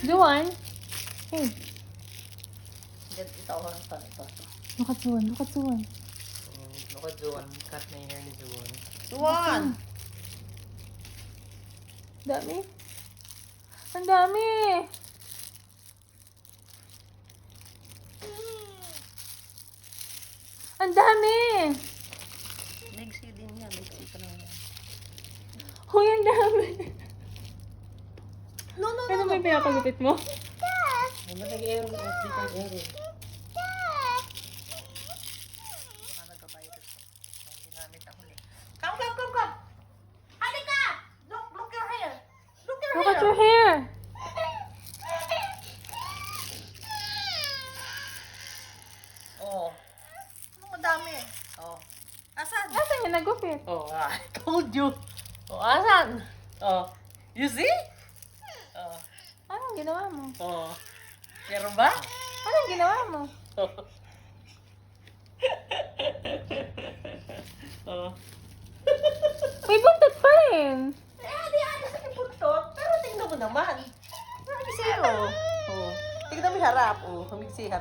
Juan? Hey, Ito ako lang ito. look at Juan. Look at Juan. Look at Juan. Cut na yung hair ni Juan. Juan! Dami. Ang dami. Ang dami. Nagsi din yan. Nagsi ka lang yan. Hoy, ang dami. No. Ano ba yung pinapagupit mo? Ano nag-air mo? Hindi ka nag-air eh. Nagka-virus. Ang ginamit ako eh. Come! Halika! Look your hair! Look your Look hair! at your hair. Oh. Ano madami? Oh. Asan? Asan yung nagupit? Oh, I told you. Oh, asan? Oh. You see? Oh. Anong ginawa mo? Oh. Meron ba? Anong ginawa mo? Oh. May buntot pa rin. Di sa kipuntot. Pero tingnan mo naman. Marami sa'yo. Oh. Tingnan mo yung harap. Humigsi harap.